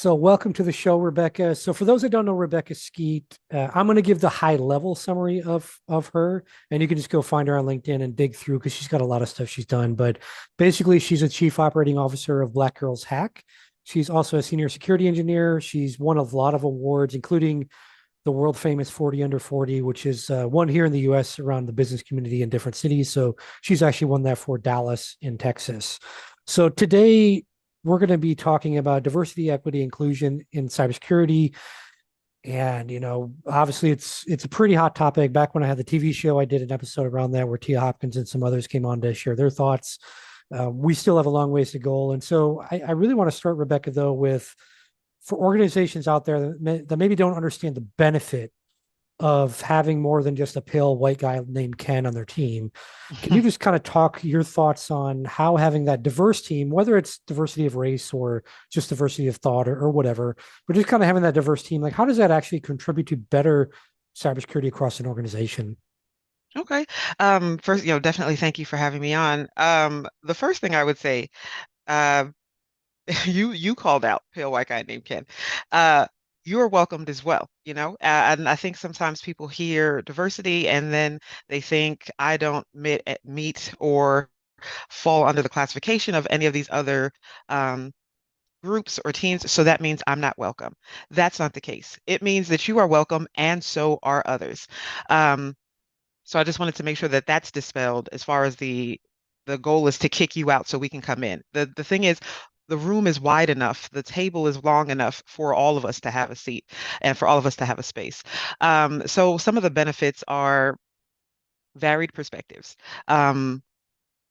So welcome to the show, Rebekah. So for those that don't know Rebekah Skeete, I'm going to give the high level summary of her, and you can just go find her on LinkedIn and dig through because she's got a lot of stuff she's done. But basically, she's a chief operating officer of Black Girls Hack. She's also a senior security engineer. She's won a lot of awards, including the world famous 40 under 40, which is one here in the US around the business community in different cities. So she's actually won that for Dallas in Texas. So today we're going to be talking about diversity, equity, inclusion in cybersecurity. And obviously it's a pretty hot topic. Back when I had the TV show, I did an episode around that where Tia Hopkins and some others came on to share their thoughts. We still have a long ways to go. And so I really want to start, Rebekah, though, with for organizations out there that maybe don't understand the benefit of having more than just a pale white guy named Ken on their team. Can you just kind of talk your thoughts on how having that diverse team, whether it's diversity of race or just diversity of thought or whatever, but just kind of having that diverse team, like how does that actually contribute to better cybersecurity across an organization? Okay. First, definitely thank you for having me on. The first thing I would say, uh, you called out pale white guy named Ken. Uh, you're welcomed as well, and I think sometimes people hear diversity and then they think I don't meet or fall under the classification of any of these other um, groups or teams, so that means I'm not welcome. That's not the case. It means that you are welcome and so are others. Um, So I just wanted to make sure that that's dispelled as far as the goal is to kick you out so we can come in. The thing is, the room is wide enough, the table is long enough for all of us to have a seat and for all of us to have a space. So some of the benefits are varied perspectives. Um,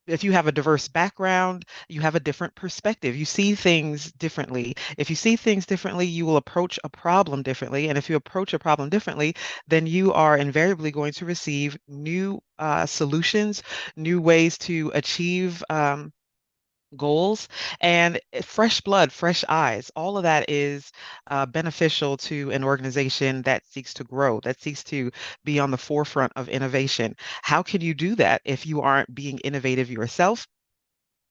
if you have a diverse background, you have a different perspective. You see things differently. If you see things differently, you will approach a problem differently. And if you approach a problem differently, then you are invariably going to receive new solutions, new ways to achieve goals, and fresh blood, fresh eyes. All of that is beneficial to an organization that seeks to grow, that seeks to be on the forefront of innovation. How can you do that if you aren't being innovative yourself?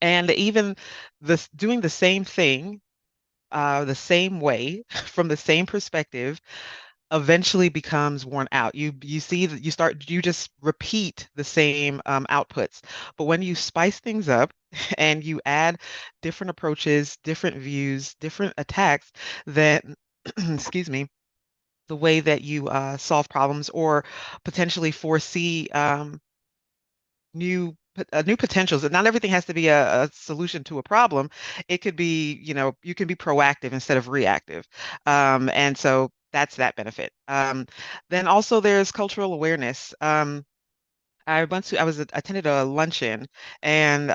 And even this doing the same thing, the same way, from the same perspective, eventually becomes worn out. You see that you just repeat the same outputs. But when you spice things up and you add different approaches, different views, different attacks, then excuse me, the way that you solve problems or potentially foresee new potentials. And not everything has to be a solution to a problem. It could be, you can be proactive instead of reactive. And so that's that benefit. Then also there's cultural awareness. I was attended a luncheon, and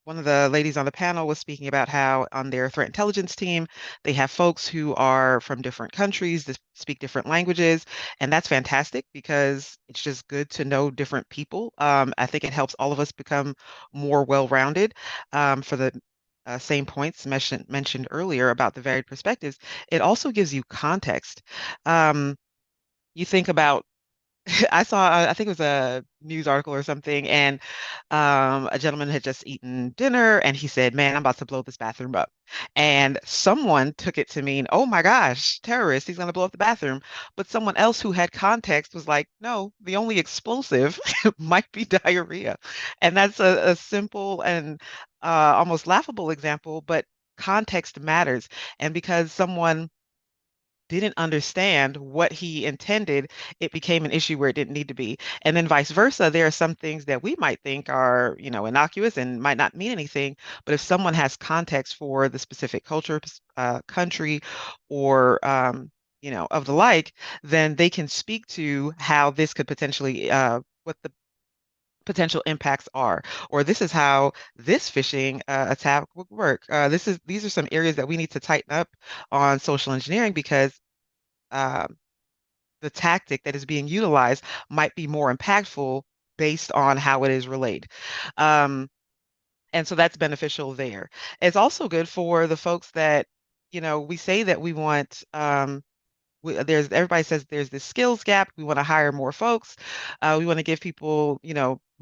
one of the ladies on the panel was speaking about how on their threat intelligence team, they have folks who are from different countries that speak different languages, and that's fantastic because it's just good to know different people. I think it helps all of us become more well-rounded for the same points mentioned earlier about the varied perspectives. It also gives you context. Um, you think about I saw, I think it was a news article or something, and a gentleman had just eaten dinner, and he said, "Man, I'm about to blow this bathroom up." And someone took it to mean, "Oh my gosh, terrorist, he's going to blow up the bathroom." But someone else who had context was like, "No, the only explosive might be diarrhea." And that's a simple and almost laughable example, but context matters. And because someone didn't understand what he intended, it became an issue where it didn't need to be. And then vice versa, there are some things that we might think are, innocuous and might not mean anything, but if someone has context for the specific culture, country, or of the like, then they can speak to how this could potentially what the potential impacts are, or this is how this phishing attack would work. These are some areas that we need to tighten up on social engineering because um, the tactic that is being utilized might be more impactful based on how it is relayed. Um, and so that's beneficial there. It's also good for the folks that, we say that we want, everybody says there's this skills gap. We want to hire more folks. We want to give people,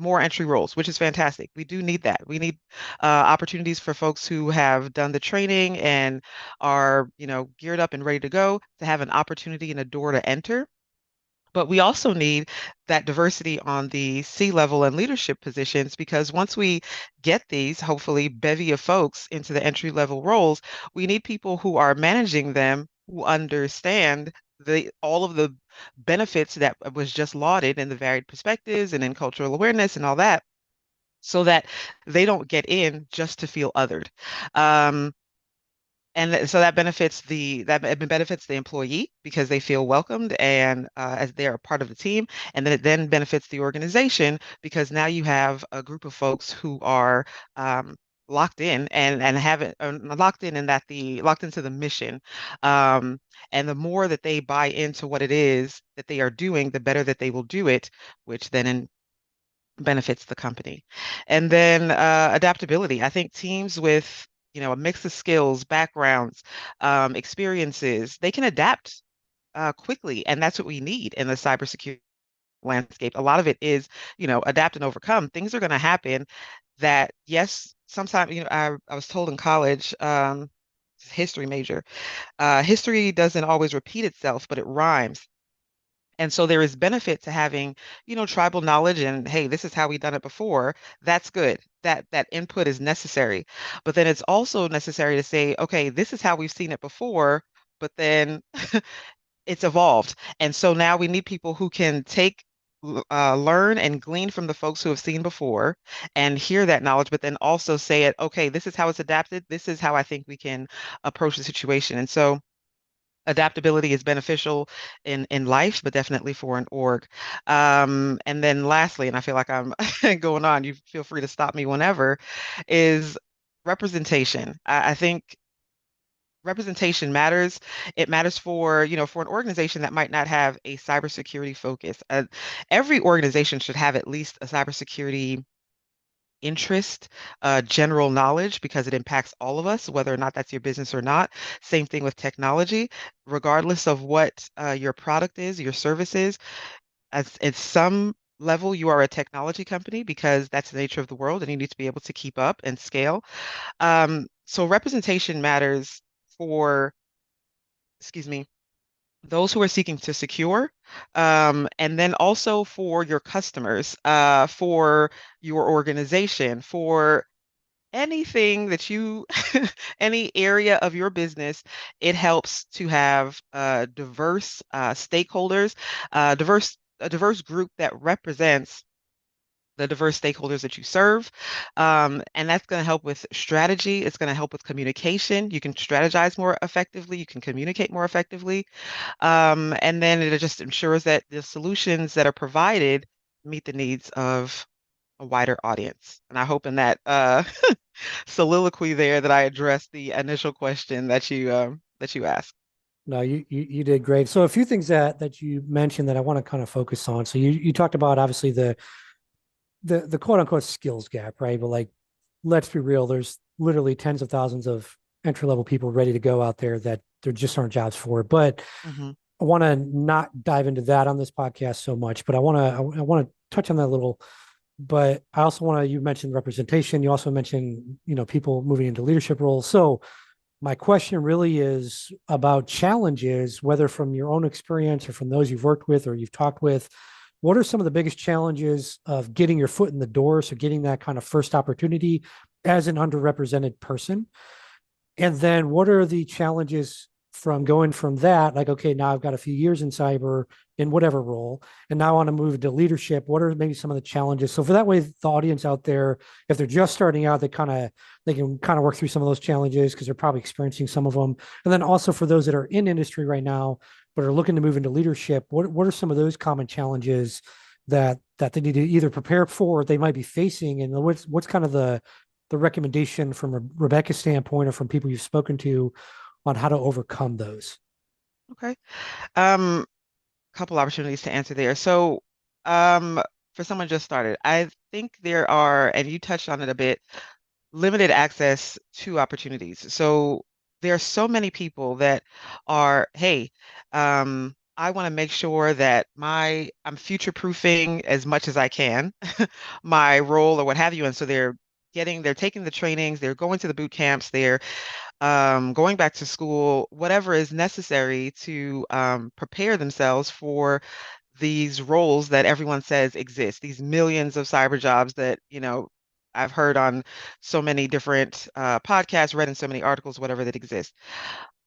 more entry roles, which is fantastic. We do need that. We need opportunities for folks who have done the training and are, geared up and ready to go to have an opportunity and a door to enter. But we also need that diversity on the C-level and leadership positions because once we get these, hopefully, bevy of folks into the entry-level roles, we need people who are managing them who understand all of the benefits that was just lauded in the varied perspectives and in cultural awareness and all that, so that they don't get in just to feel othered. Um, so that benefits the employee because they feel welcomed and as they are part of the team, and then it then benefits the organization because now you have a group of folks who are locked in and have it locked in and that the locked into the mission, um, and the more that they buy into what it is that they are doing, the better that they will do it, which then benefits the company. And then adaptability. I think teams with, a mix of skills, backgrounds, experiences, they can adapt quickly. And that's what we need in the cybersecurity landscape. A lot of it is, adapt and overcome. Things are going to happen that, yes, sometimes, I was told in college, history major, history doesn't always repeat itself, but it rhymes. And so there is benefit to having, tribal knowledge and hey, this is how we done it before. That's good. That input is necessary. But then it's also necessary to say, okay, this is how we've seen it before, but then it's evolved. And so now we need people who can learn and glean from the folks who have seen before and hear that knowledge, but then also say it, okay, this is how it's adapted. This is how I think we can approach the situation. And so adaptability is beneficial in life, but definitely for an org. And then lastly, and I feel like I'm going on, you feel free to stop me whenever, is representation. I think representation matters. It matters for an organization that might not have a cybersecurity focus. Every organization should have at least a cybersecurity interest, general knowledge, because it impacts all of us, whether or not that's your business or not. Same thing with technology, regardless of what your product is, your service is. As at some level, you are a technology company because that's the nature of the world, and you need to be able to keep up and scale. So representation matters for, excuse me, those who are seeking to secure, and then also for your customers, for your organization, for anything that any area of your business, it helps to have diverse stakeholders, a diverse group that represents the diverse stakeholders that you serve. And that's going to help with strategy. It's going to help with communication. You can strategize more effectively. You can communicate more effectively. And then it just ensures that the solutions that are provided meet the needs of a wider audience. And I hope in that soliloquy there that I addressed the initial question that you asked. No, you did great. So a few things that you mentioned that I want to kind of focus on. So you talked about obviously the quote unquote skills gap, right? But like, let's be real, there's literally tens of thousands of entry level people ready to go out there that there just aren't jobs for. But Hmm. I want to not dive into that on this podcast so much, but I want to touch on that a little. But I also want to, you mentioned representation. You also mentioned, people moving into leadership roles. So my question really is about challenges, whether from your own experience or from those you've worked with or you've talked with. What are some of the biggest challenges of getting your foot in the door? So getting that kind of first opportunity as an underrepresented person. And then what are the challenges from going from that? Like, okay, now I've got a few years in cyber in whatever role, and now I want to move to leadership. What are maybe some of the challenges? So for that way, the audience out there, if they're just starting out, they can kind of work through some of those challenges because they're probably experiencing some of them. And then also for those that are in industry right now, but are looking to move into leadership, what are some of those common challenges that they need to either prepare for or they might be facing? And what's kind of the recommendation from a Rebekah's standpoint or from people you've spoken to on how to overcome those? Okay. Um, Couple opportunities to answer there. So, um, for someone just started, I think there are, and you touched on it a bit, limited access to opportunities. So there are so many people that are, hey, I want to make sure that I'm future proofing as much as I can my role or what have you. And so they're taking the trainings, they're going to the boot camps, they're going back to school, whatever is necessary to prepare themselves for these roles that everyone says exist, these millions of cyber jobs that, I've heard on so many different podcasts, read in so many articles, whatever that exist.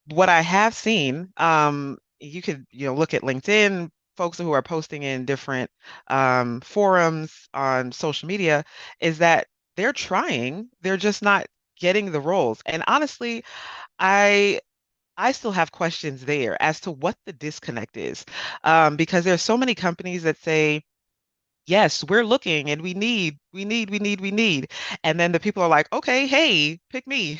What I have seen, you could, look at LinkedIn, folks who are posting in different forums on social media, is that they're trying, they're just not getting the roles. And honestly, I I still have questions there as to what the disconnect is, because there's so many companies that say, yes, we're looking and we need. And then the people are like, okay, hey, pick me.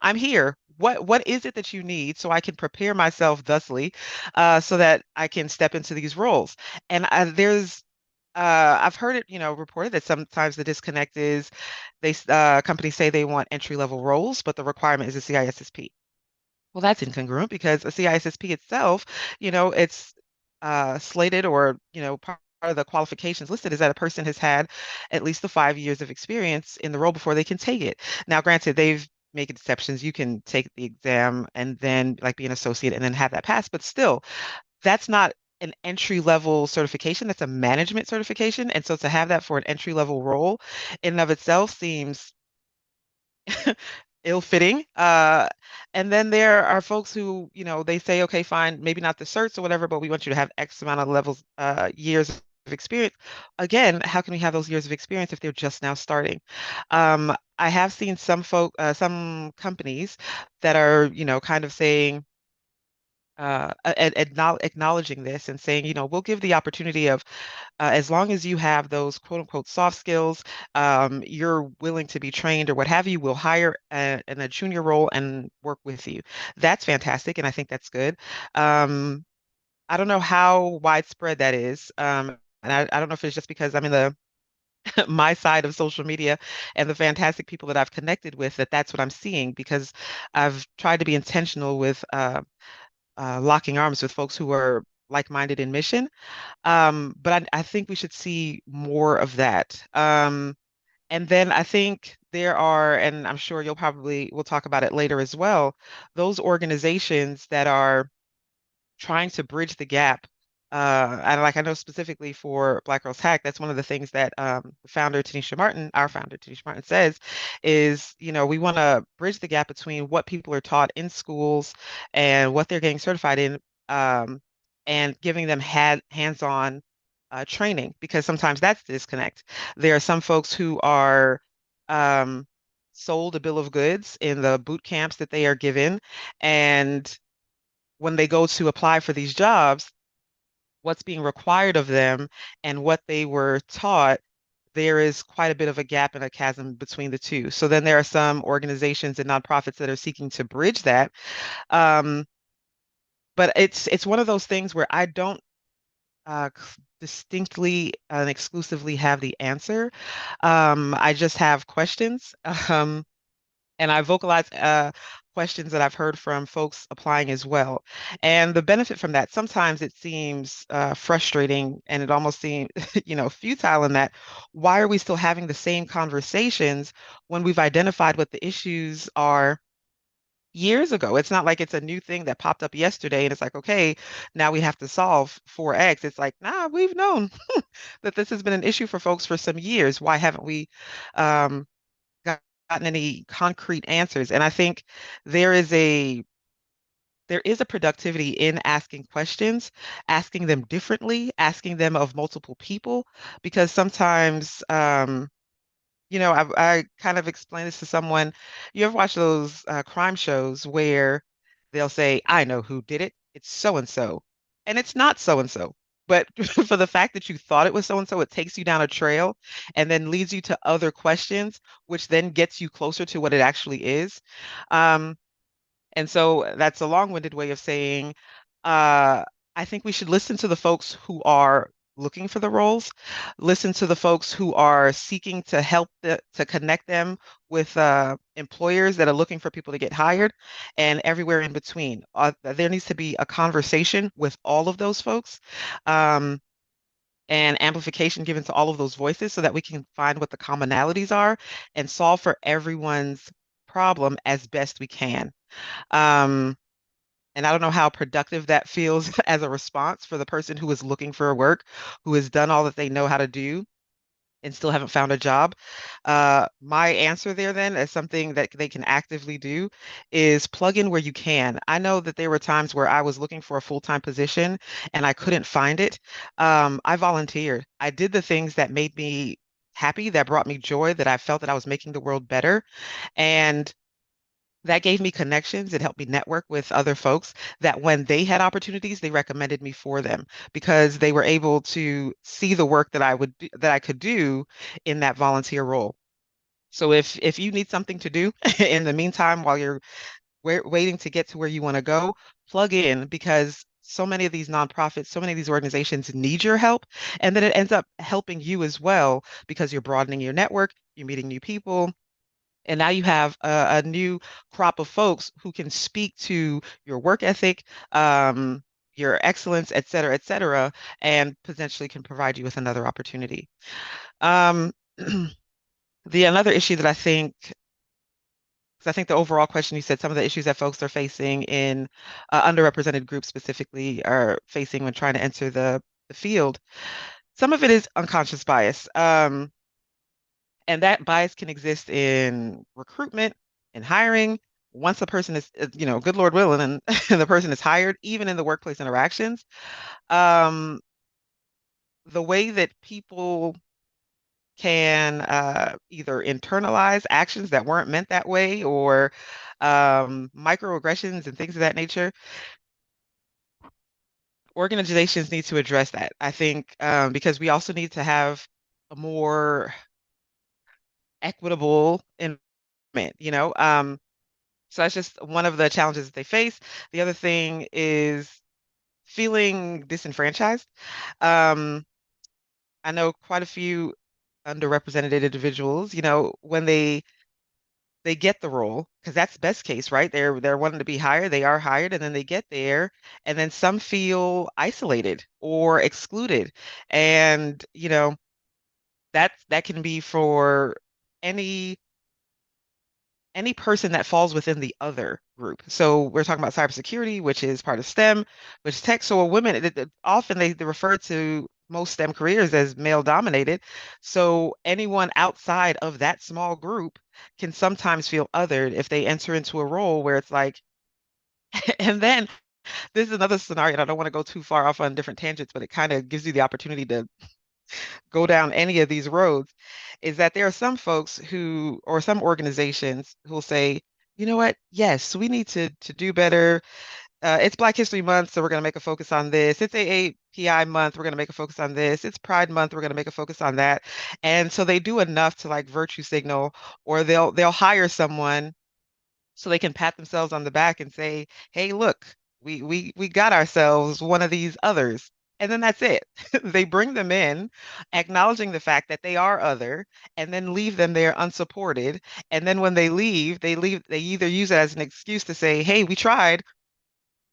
I'm here. What is it that you need so I can prepare myself thusly, so that I can step into these roles? And I've heard it, reported that sometimes the disconnect is companies say they want entry level roles, but the requirement is a CISSP. Well, that's incongruent because a CISSP itself, it's slated or, part of the qualifications listed is that a person has had at least the 5 years of experience in the role before they can take it. Now, granted, they've made exceptions. You can take the exam and then like be an associate and then have that pass, but still, that's not an entry level certification. That's a management certification. And so to have that for an entry level role in and of itself seems ill-fitting. And then there are folks who, they say, okay, fine, maybe not the certs or whatever, but we want you to have X amount of levels, years of experience. Again, how can we have those years of experience if they're just now starting? I have seen some companies that are, kind of saying, acknowledging this and saying, we'll give the opportunity of as long as you have those quote unquote soft skills, you're willing to be trained or what have you, we'll hire in a junior role and work with you. That's fantastic, and I think that's good. Um, I don't know how widespread that is. And I don't know if it's just because I'm in the my side of social media and the fantastic people that I've connected with that that's what I'm seeing because I've tried to be intentional with locking arms with folks who are like-minded in mission. But I think we should see more of that. And then I think there are, and I'm sure we'll talk about it later as well, those organizations that are trying to bridge the gap. And like I know specifically for Black Girls Hack, that's one of the things that the founder Tanisha Martin, our founder Tanisha Martin, says is, we want to bridge the gap between what people are taught in schools and what they're getting certified in, um, and giving them hands-on training because sometimes that's the disconnect. There are some folks who are um, sold a bill of goods in the boot camps that they are given, and when they go to apply for these jobs, what's being required of them and what they were taught, there is quite a bit of a gap and a chasm between the two. So then there are some organizations and nonprofits that are seeking to bridge that. Um, but it's one of those things where I don't distinctly and exclusively have the answer. I just have questions. And I vocalize questions that I've heard from folks applying as well. And the benefit from that, sometimes it seems frustrating and it almost seems, futile in that why are we still having the same conversations when we've identified what the issues are years ago? It's not like it's a new thing that popped up yesterday and it's like, okay, now we have to solve for X. It's like, nah, we've known that this has been an issue for folks for some years. Why haven't we um, gotten any concrete answers? And I think there is a there is a productivity in asking questions, asking them differently, asking them of multiple people, because sometimes, I kind of explained this to someone. You ever watch those crime shows where they'll say, I know who did it. It's so and so. And it's not so and so. But for the fact that you thought it was so and so, it takes you down a trail and then leads you to other questions, which then gets you closer to what it actually is. Um, and so that's a long-winded way of saying, uh, I think we should listen to the folks who are looking for the roles, listen to the folks who are seeking to to connect them with employers that are looking for people to get hired, and everywhere in between. There needs to be a conversation with all of those folks. Um, and amplification given to all of those voices so that we can find what the commonalities are and solve for everyone's problem as best we can. Um, and I don't know how productive that feels as a response for the person who is looking for work, who has done all that they know how to do and still haven't found a job. My answer there then is something that they can actively do is plug in where you can. I know that there were times where I was looking for a full-time position and I couldn't find it. I volunteered. I did the things that made me happy, that brought me joy, that I felt that I was making the world better. And that gave me connections. It helped me network with other folks that when they had opportunities, they recommended me for them because they were able to see the work that that I could do in that volunteer role. So if you need something to do in the meantime while you're waiting to get to where you want to go, plug in because so many of these nonprofits, so many of these organizations need your help. And then it ends up helping you as well because you're broadening your network, you're meeting new people, and now you have a new crop of folks who can speak to your work ethic, your excellence, et cetera, and potentially can provide you with another opportunity. Um, the another issue that I think, because I think the overall question you said, some of the issues that folks are facing in underrepresented groups specifically are facing when trying to enter the field. Some of it is unconscious bias. And that bias can exist in recruitment and hiring. Once a person is, good Lord willing, and, and the person is hired, even in the workplace interactions, um, the way that people can either internalize actions that weren't meant that way or microaggressions and things of that nature, organizations need to address that. I think because we also need to have a more equitable environment, So that's just one of the challenges that they face. The other thing is feeling disenfranchised. Um, I know quite a few underrepresented individuals, when they get the role, because that's best case, right? They're wanting to be hired, they are hired, and then they get there, and then some feel isolated or excluded. And, that can be for any any person that falls within the other group. So we're talking about cybersecurity, which is part of STEM, which is tech. So a women, often they refer to most STEM careers as male dominated. So anyone outside of that small group can sometimes feel othered if they enter into a role where it's like, and then this is another scenario, and I don't want to go too far off on different tangents, but it kind of gives you the opportunity to go down any of these roads, is that there are some folks who, or some organizations who'll say, you know what? Yes, we need to do better. It's Black History Month, so we're going to make a focus on this. It's AAPI month, we're going to make a focus on this. It's Pride Month, we're going to make a focus on that. And so they do enough to like virtue signal, or they'll hire someone so they can pat themselves on the back and say, "Hey, look, we got ourselves one of these others." And then that's it. They bring them in, acknowledging the fact that they are other, and then leave them there unsupported. And then when they either use it as an excuse to say, "Hey, we tried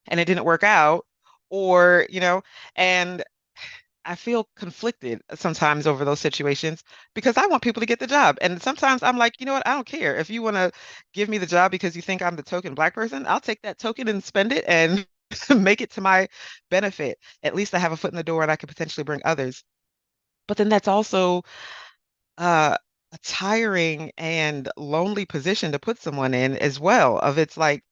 and it didn't work out," or, and I feel conflicted sometimes over those situations because I want people to get the job. And sometimes I'm like, you know what? I don't care. If you want to give me the job because you think I'm the token Black person, I'll take that token and spend it and make it to my benefit. At least I have a foot in the door and I could potentially bring others. But then that's also a tiring and lonely position to put someone in as well. Of it's like,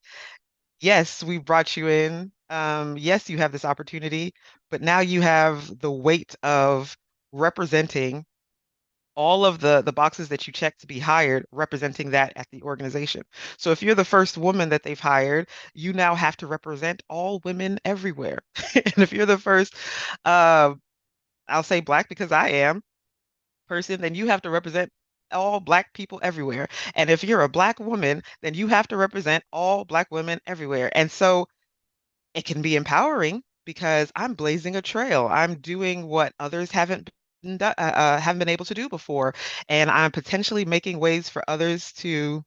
yes, we brought you in. Yes, you have this opportunity, but now you have the weight of representing all of the boxes that you check to be hired, representing that at the organization. So if you're the first woman that they've hired, you now have to represent all women everywhere. And if you're the first, uh, I'll say Black because I am person, then you have to represent all Black people everywhere. And if you're a Black woman, then you have to represent all Black women everywhere. And so it can be empowering because I'm blazing a trail. I'm doing what others haven't been able to do before, and I'm potentially making ways for others to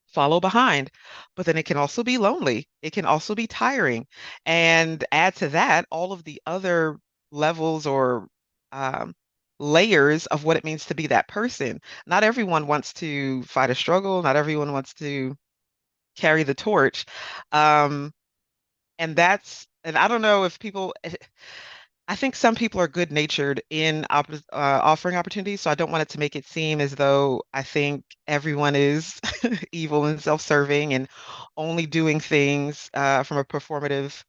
follow behind. But then it can also be lonely. It can also be tiring. And add to that all of the other levels or um, layers of what it means to be that person. Not everyone wants to fight a struggle. Not everyone wants to carry the torch. Um, and I don't know if people, I think some people are good natured in offering opportunities. So I don't want it to make it seem as though I think everyone is evil and self-serving and only doing things from a performative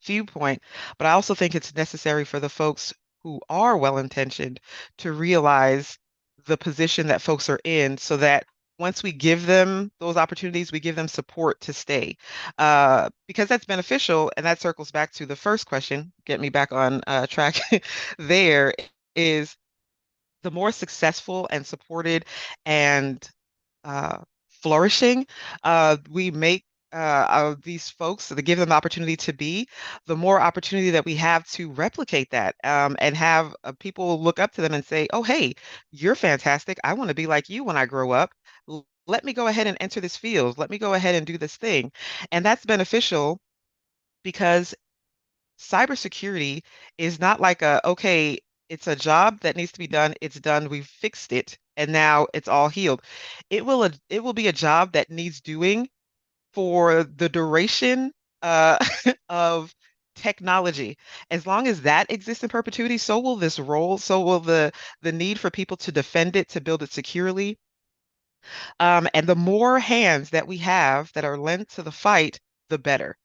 viewpoint. But I also think it's necessary for the folks who are well-intentioned to realize the position that folks are in so that once we give them those opportunities, we give them support to stay. Because that's beneficial. And that circles back to the first question, get me back on track there, is the more successful and supported and uh, flourishing we make these folks to give them the opportunity to be, the more opportunity that we have to replicate that and have people look up to them and say, oh, hey, you're fantastic. I want to be like you when I grow up. Let me go ahead and enter this field. Let me go ahead and do this thing. And that's beneficial because cybersecurity is not like okay, it's a job that needs to be done. It's done. We've fixed it. And now it's all healed. It will be a job that needs doing for the duration uh, of technology. As long as that exists in perpetuity, so will this role, so will the need for people to defend it, to build it securely. And the more hands that we have that are lent to the fight, the better.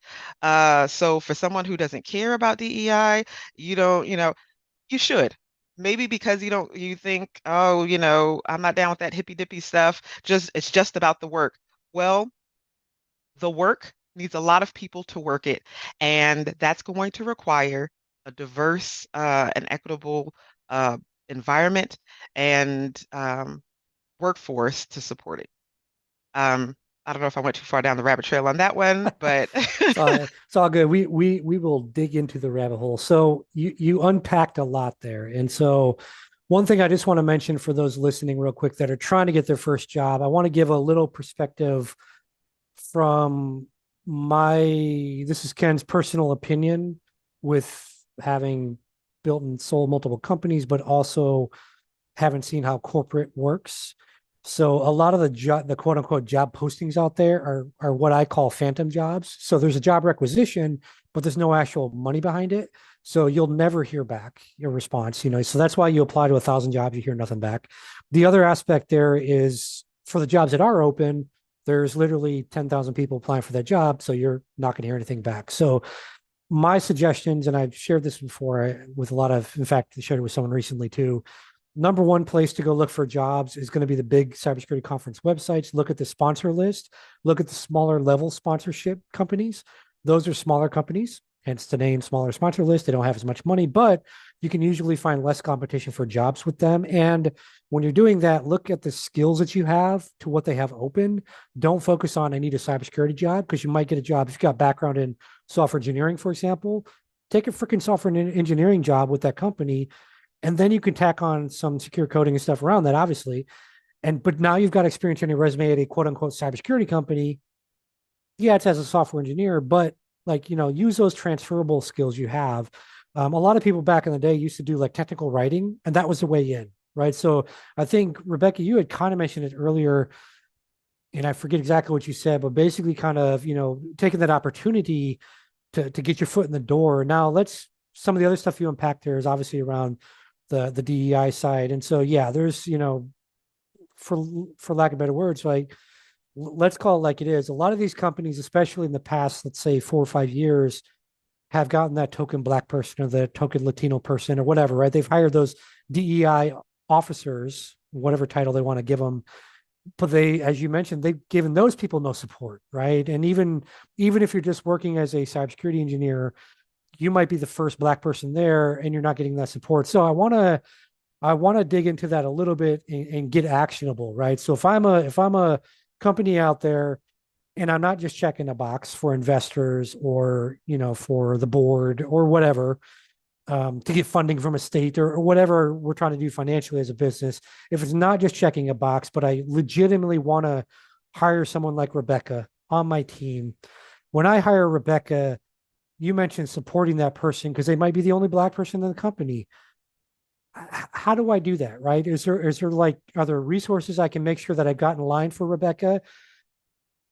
So for someone who doesn't care about DEI, you don't, you should. Maybe because you think, oh, I'm not down with that hippy dippy stuff. It's just about the work. Well, the work needs a lot of people to work it, and that's going to require a diverse and equitable uh, environment and workforce to support it. I don't know if I went too far down the rabbit trail on that one, but It's all good. We will dig into the rabbit hole. So you unpacked a lot there. And so one thing I just want to mention for those listening real quick that are trying to get their first job, I want to give a little perspective from this is Ken's personal opinion with having built and sold multiple companies, but also haven't seen how corporate works. So a lot of the quote unquote job postings out there are what I call phantom jobs. So there's a job requisition, but there's no actual money behind it. So you'll never hear back your response, So that's why you apply to 1,000 jobs, you hear nothing back. The other aspect there is for the jobs that are open, there's literally 10,000 people applying for that job. So you're not going to hear anything back. So my suggestions, and I've shared this before with in fact, I shared it with someone recently too. Number one place to go look for jobs is going to be the big cybersecurity conference websites. Look at the sponsor list, look at the smaller level sponsorship companies. Those are smaller companies, hence the name smaller sponsor list. They don't have as much money, but you can usually find less competition for jobs with them. And when you're doing that, look at the skills that you have to what they have open. Don't focus on, I need a cybersecurity job, because you might get a job if you've got background in software engineering, for example. Take a freaking software engineering job with that company, and then you can tack on some secure coding and stuff around that, obviously. But now you've got experience on your resume at a quote unquote cybersecurity company. Yeah, it's as a software engineer, but use those transferable skills you have. A lot of people back in the day used to do like technical writing, and that was the way in, right? So I think, Rebekah, you had kind of mentioned it earlier, and I forget exactly what you said, but basically kind of, taking that opportunity to get your foot in the door. Now some of the other stuff you unpacked there is obviously around the DEI side. And so, yeah, there's, for lack of better words, like, let's call it like it is. A lot of these companies, especially in the past, let's say 4 or 5 years, have gotten that token Black person or the token Latino person or whatever, right? They've hired those DEI officers, whatever title they want to give them. But as you mentioned, they've given those people no support, right? And even if you're just working as a cybersecurity engineer, you might be the first Black person there and you're not getting that support. So I want to dig into that a little bit and get actionable, right? So if I'm a company out there and I'm not just checking a box for investors or, for the board or whatever, to get funding from a state or whatever we're trying to do financially as a business. If it's not just checking a box, but I legitimately want to hire someone like Rebekah on my team. When I hire Rebekah, you mentioned supporting that person because they might be the only Black person in the company. How do I do that? Right? Is there like, are there resources I can make sure that I've got in line for Rebekah?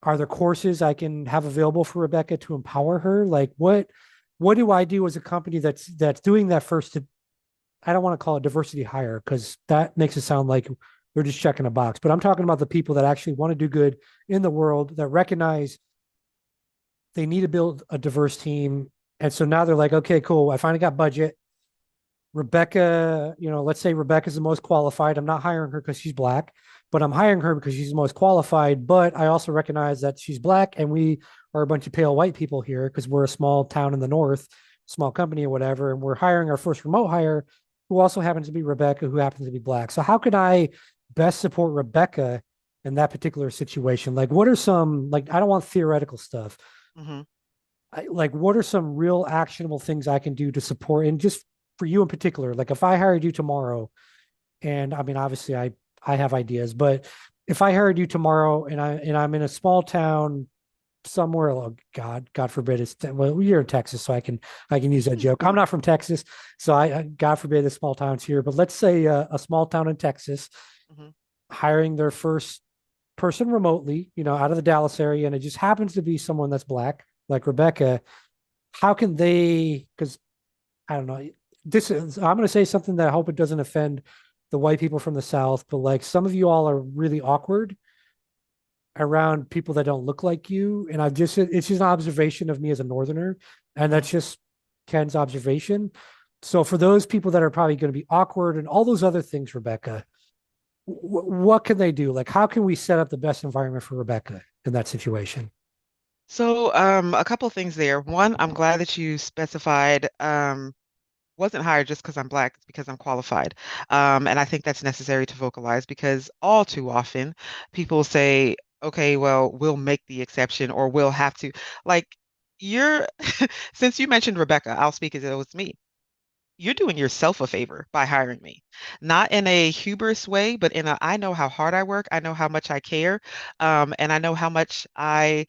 Are there courses I can have available for Rebekah to empower her? Like what do I do as a company that's doing that first to, I don't want to call it diversity hire because that makes it sound like we're just checking a box. But I'm talking about the people that actually want to do good in the world, that recognize they need to build a diverse team. And so now they're like, okay, cool. I finally got budget. Rebekah, let's say Rebekah's the most qualified. I'm not hiring her because she's Black, but I'm hiring her because she's the most qualified. But I also recognize that she's Black and we are a bunch of pale white people here because we're a small town in the North, small company or whatever. And we're hiring our first remote hire who also happens to be Rebekah, who happens to be Black. So how could I best support Rebekah in that particular situation? Like, what are some, like, I don't want theoretical stuff. Mm-hmm. Like, what are some real actionable things I can do to support? And just for you in particular, like if I hired you tomorrow, and I mean, obviously I have ideas, but if I hired you tomorrow and I'm in a small town somewhere, oh God forbid it's, well, you're in Texas, so I can use that joke. I'm not from Texas, so God forbid the small towns here, but let's say a small town in Texas Mm-hmm. hiring their first person remotely, out of the Dallas area, and it just happens to be someone that's Black, like Rebekah. How can they? Because I don't know. This is, I'm going to say something that I hope it doesn't offend the white people from the South, but like some of you all are really awkward around people that don't look like you. And it's just an observation of me as a Northerner. And Mm-hmm. that's just Ken's observation. So for those people that are probably going to be awkward and all those other things, Rebekah, what can they do? Like, how can we set up the best environment for Rebekah in that situation? So, a couple of things there. One, I'm glad that you specified wasn't hired just because I'm Black, it's because I'm qualified. And I think that's necessary to vocalize because all too often people say, okay, well, we'll make the exception or we'll have to. Like, you're, since you mentioned Rebekah, I'll speak as though it's me. You're doing yourself a favor by hiring me, not in a hubris way, but in a I know how hard I work, I know how much I care, and I know how much I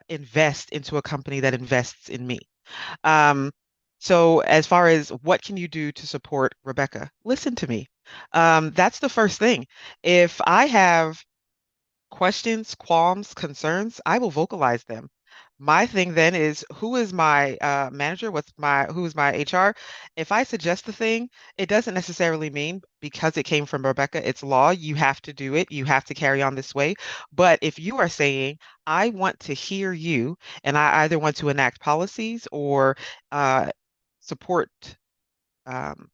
invest into a company that invests in me. Um, so as far as what can you do to support Rebekah, listen to me. That's the first thing. If I have questions, qualms, concerns, I will vocalize them. My thing then is who is my manager? Who is my HR? If I suggest the thing, it doesn't necessarily mean because it came from Rebekah, it's law. You have to do it. You have to carry on this way. But if you are saying, I want to hear you, and I either want to enact policies or uh, support um,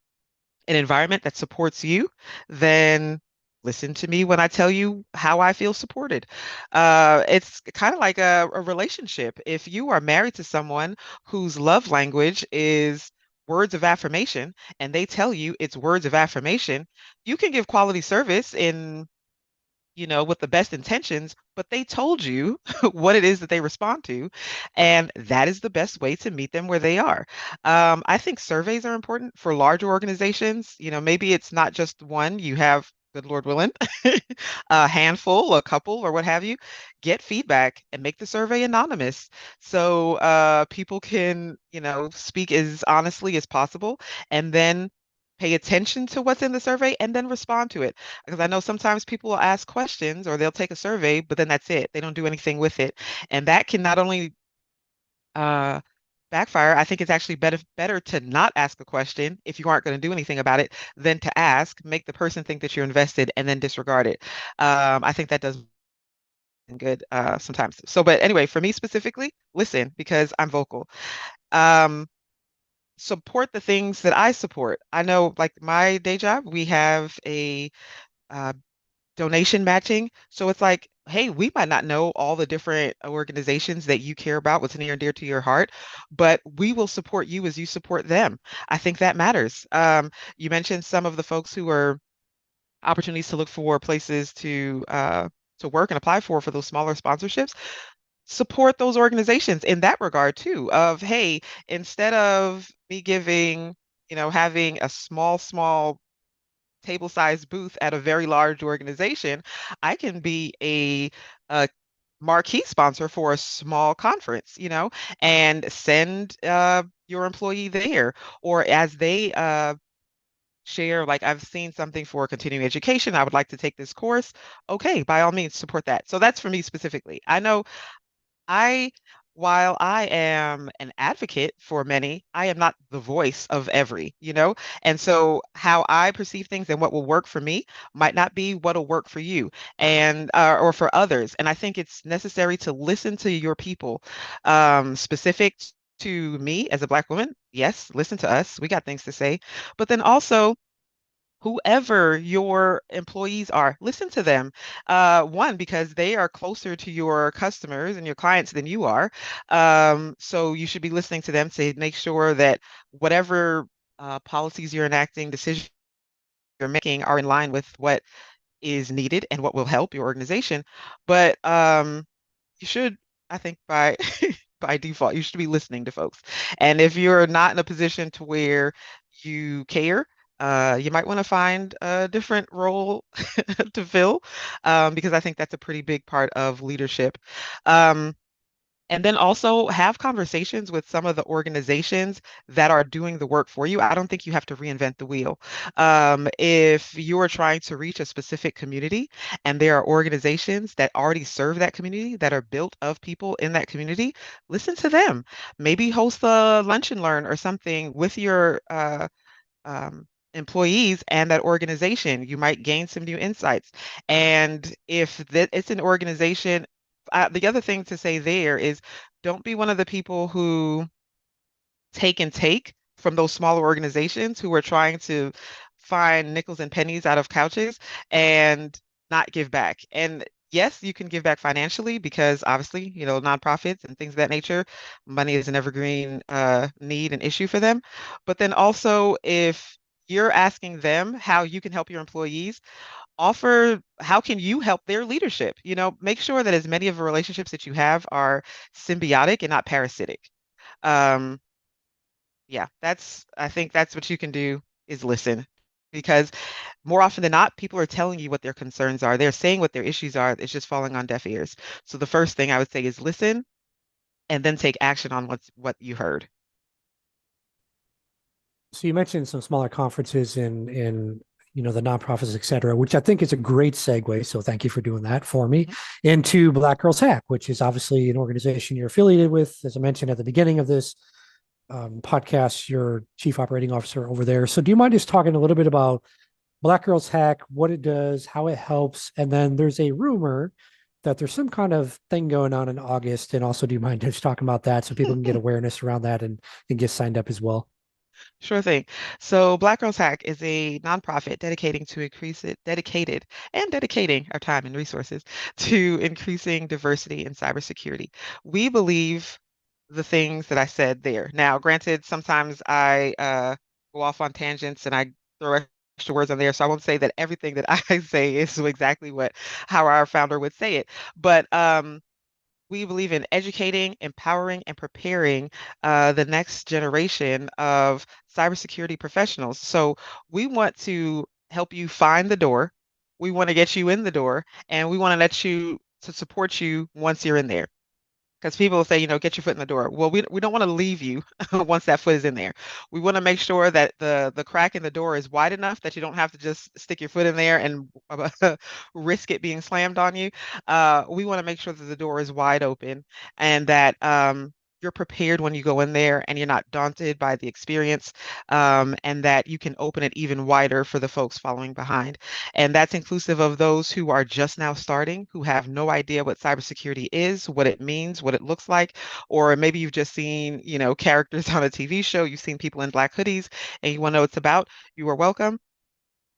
an environment that supports you, then listen to me when I tell you how I feel supported. It's kind of like a relationship. If you are married to someone whose love language is words of affirmation and they tell you it's words of affirmation, you can give quality service with the best intentions, but they told you what it is that they respond to, and that is the best way to meet them where they are. I think surveys are important for larger organizations. Maybe it's not just one, you have, good Lord willing, a handful, a couple, or what have you. Get feedback and make the survey anonymous so people can, speak as honestly as possible, and then pay attention to what's in the survey and then respond to it. Because I know sometimes people will ask questions or they'll take a survey, but then that's it. They don't do anything with it. And that can not only uh, backfire, I think it's actually better to not ask a question if you aren't going to do anything about it than to ask, make the person think that you're invested, and then disregard it. I think that does good sometimes. So, but anyway, for me specifically, listen because I'm vocal. Um, Support the things that I support. I know, like my day job, we have a uh, donation matching. So it's like, hey, we might not know all the different organizations that you care about, what's near and dear to your heart, but we will support you as you support them. I think that matters. You mentioned some of the folks who are opportunities to look for places to to work and apply for those smaller sponsorships, support those organizations in that regard too, of, hey, instead of me giving, having a small table-sized booth at a very large organization, I can be a marquee sponsor for a small conference, and send your employee there. Or as they share, like, I've seen something for continuing education, I would like to take this course. Okay, by all means, support that. So that's for me specifically. I know I, while I am an advocate for many, I am not the voice of every, And so how I perceive things and what will work for me might not be what'll work for you and or for others. And I think it's necessary to listen to your people. Specific to me as a Black woman, yes, listen to us. We got things to say. But then also whoever your employees are, listen to them. One, because they are closer to your customers and your clients than you are. So you should be listening to them to make sure that whatever policies you're enacting, decisions you're making are in line with what is needed and what will help your organization. But you should, I think, by by default, you should be listening to folks. And if you're not in a position to where you care, you might want to find a different role to fill, because I think that's a pretty big part of leadership. Um, and then also have conversations with some of the organizations that are doing the work for you. I don't think you have to reinvent the wheel. If you are trying to reach a specific community and there are organizations that already serve that community, that are built of people in that community, listen to them. Maybe host a lunch and learn or something with your employees and that organization. You might gain some new insights. And if that it's an organization, the other thing to say there is don't be one of the people who take from those smaller organizations who are trying to find nickels and pennies out of couches and not give back. And yes, you can give back financially because obviously, nonprofits and things of that nature, money is an evergreen need and issue for them. But then also, if you're asking them how you can help your employees, offer how can you help their leadership? Make sure that as many of the relationships that you have are symbiotic and not parasitic. Um, yeah, I think that's what you can do is listen. Because more often than not, people are telling you what their concerns are. They're saying what their issues are. It's just falling on deaf ears. So the first thing I would say is listen and then take action on what you heard. So you mentioned some smaller conferences in the nonprofits, et cetera, which I think is a great segue. So thank you for doing that for me Mhm. into Black Girls Hack, which is obviously an organization you're affiliated with. As I mentioned at the beginning of this podcast, you're chief operating officer over there. So do you mind just talking a little bit about Black Girls Hack, what it does, how it helps, and then there's a rumor that there's some kind of thing going on in August. And also, do you mind just talking about that so people can get awareness around that and get signed up as well? Sure thing. So Black Girls Hack is a nonprofit dedicated and dedicating our time and resources to increasing diversity in cybersecurity. We believe the things that I said there. Now, granted, sometimes I go off on tangents and I throw extra words on there, so I won't say that everything that I say is exactly how our founder would say it. But we believe in educating, empowering, and preparing the next generation of cybersecurity professionals. So we want to help you find the door. We want to get you in the door, and we want to support you once you're in there. Because people will say, get your foot in the door. Well, we don't want to leave you once that foot is in there. We want to make sure that the crack in the door is wide enough that you don't have to just stick your foot in there and risk it being slammed on you. We want to make sure that the door is wide open and that you're prepared when you go in there and you're not daunted by the experience, and that you can open it even wider for the folks following behind. And that's inclusive of those who are just now starting, who have no idea what cybersecurity is, what it means, what it looks like, or maybe you've just seen, characters on a TV show, you've seen people in black hoodies, and you want to know what it's about. You are welcome.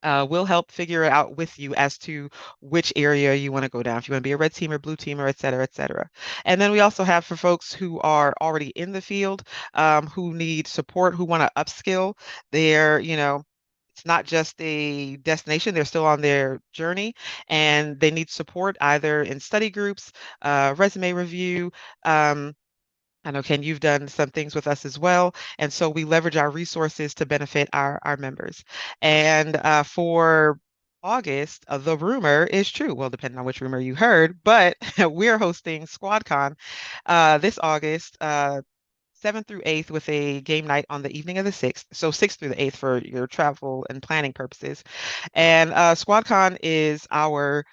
We'll help figure it out with you as to which area you want to go down. If you want to be a red teamer, blue teamer, et cetera, et cetera. And then we also have for folks who are already in the field, who need support, who want to upskill their, not just a destination, they're still on their journey and they need support either in study groups, resume review. I know, Ken, you've done some things with us as well. And so we leverage our resources to benefit our members. And for August, the rumor is true. Well, depending on which rumor you heard, but we're hosting SquadCon this August, 7th through 8th, with a game night on the evening of the 6th. So 6th through the 8th for your travel and planning purposes. And SquadCon is our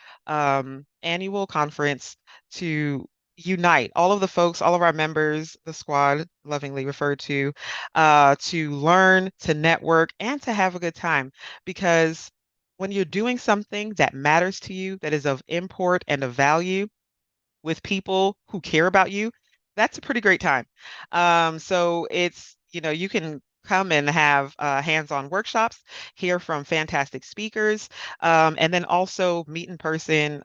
annual conference to unite all of the folks, all of our members, the squad, lovingly referred to learn, to network, and to have a good time. Because when you're doing something that matters to you, that is of import and of value, with people who care about you, that's a pretty great time. So you can come and have hands-on workshops, hear from fantastic speakers, and then also meet in person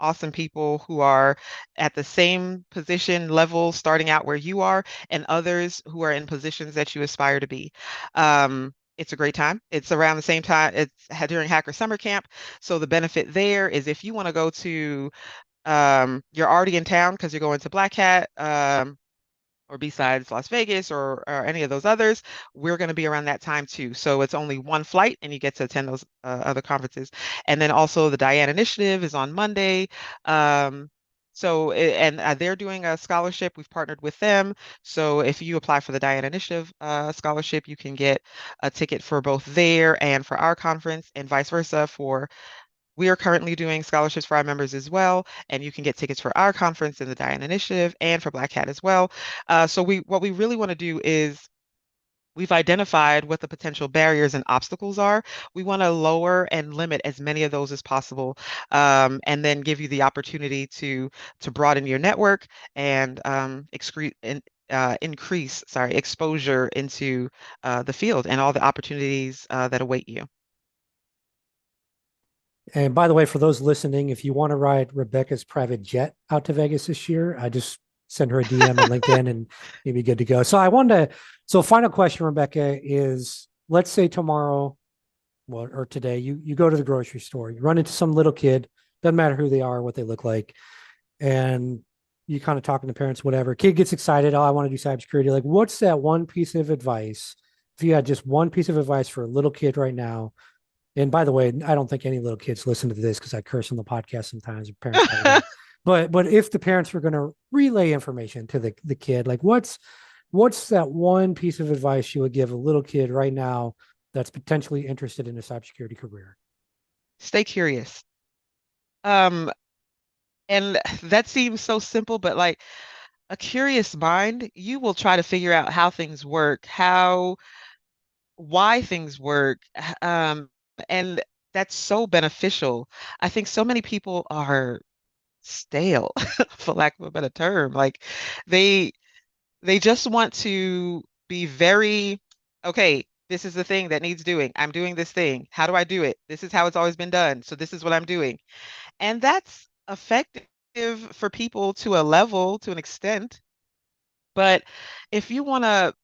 awesome people who are at the same position level, starting out where you are, and others who are in positions that you aspire to be. It's a great time. It's around the same time. It's during Hacker Summer Camp. So the benefit there is if you want to go to you're already in town because you're going to Black Hat, or besides Las Vegas or any of those others, we're going to be around that time too. So it's only one flight and you get to attend those other conferences. And then also the Diane Initiative is on Monday. They're doing a scholarship. We've partnered with them. So if you apply for the Diane Initiative scholarship, you can get a ticket for both there and for our conference, and vice versa. We are currently doing scholarships for our members as well, and you can get tickets for our conference in the Diane Initiative and for Black Hat as well. What we really want to do is we've identified what the potential barriers and obstacles are. We want to lower and limit as many of those as possible, and then give you the opportunity to broaden your network and increase, exposure into the field and all the opportunities that await you. And by the way, for those listening, if you want to ride Rebekah's private jet out to Vegas this year, I just send her a DM on LinkedIn and you'll be good to go. So final question, Rebekah, is let's say tomorrow, well, or today, you go to the grocery store, you run into some little kid, doesn't matter who they are, what they look like, and you kind of talking to parents, whatever. Kid gets excited. Oh, I want to do cybersecurity. Like, what's that one piece of advice? If you had just one piece of advice for a little kid right now, and by the way, I don't think any little kids listen to this because I curse on the podcast sometimes. Parents probably don't. But if the parents were going to relay information to the kid, like what's that one piece of advice you would give a little kid right now that's potentially interested in a cybersecurity career? Stay curious. Um, and that seems so simple, but like a curious mind, you will try to figure out how things work, why things work. And that's so beneficial. I think so many people are stale, for lack of a better term. Like they they just want to be very, okay, this is the thing that needs doing. I'm doing this thing. How do I do it? This is how it's always been done. So this is what I'm doing. And that's effective for people to a level, to an extent. But if you want to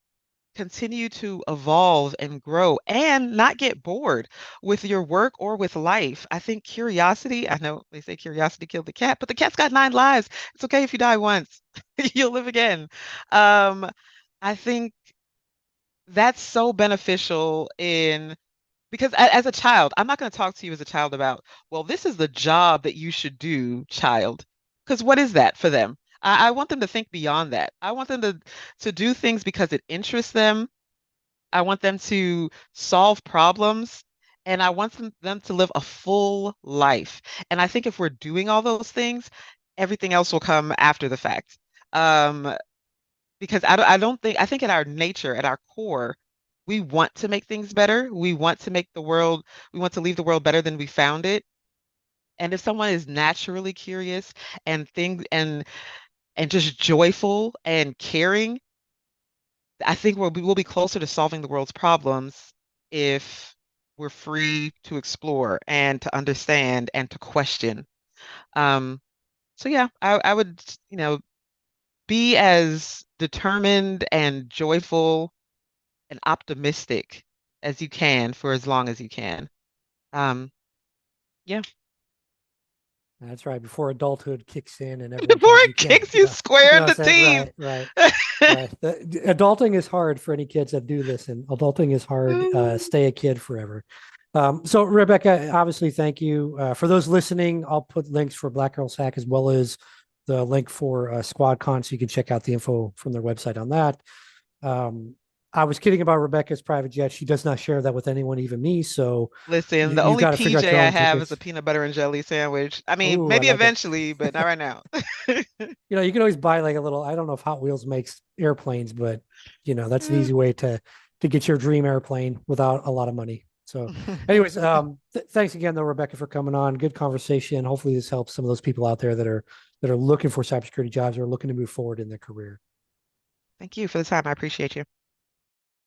continue to evolve and grow and not get bored with your work or with life, I think curiosity, I know they say curiosity killed the cat, but the cat's got 9 lives. It's okay if you die once, you'll live again. Um, I think that's so beneficial in because as a child, I'm not going to talk to you as a child about, well, this is the job that you should do, child. Because what is that for them? I want them to think beyond that. I want them to do things because it interests them. I want them to solve problems, and I want them to live a full life. And I think if we're doing all those things, everything else will come after the fact. Um, because I don't think, I think at our nature, at our core, we want to make things better. We want to leave the world better than we found it. And if someone is naturally curious and and just joyful and caring, I think we'll be closer to solving the world's problems if we're free to explore and to understand and to question. Um, so yeah, I would, be as determined and joyful and optimistic as you can for as long as you can. Um, yeah. That's right. Before adulthood kicks in and everyone Before tells you it can't, kicks you you square know in what I'm the saying? teeth. Right, right, right. Adulting is hard for any kids that do listen. Adulting is hard. Stay a kid forever. So Rebekah, obviously, thank you. For those listening, I'll put links for Black Girls Hack as well as the link for SquadCon, so you can check out the info from their website on that. Um, I was kidding about Rebekah's private jet. She does not share that with anyone, even me. So Listen, the you've only got to figure out PJ your I own have is tickets. a peanut butter and jelly sandwich. I mean, Oh, I maybe like it. eventually, but not right now. You can always buy like a little, I don't know if Hot Wheels makes airplanes, but that's an easy way to get your dream airplane without a lot of money. So anyways, thanks again though, Rebekah, for coming on. Good conversation. Hopefully this helps some of those people out there that are looking for cybersecurity jobs or looking to move forward in their career. Thank you for the time. I appreciate you.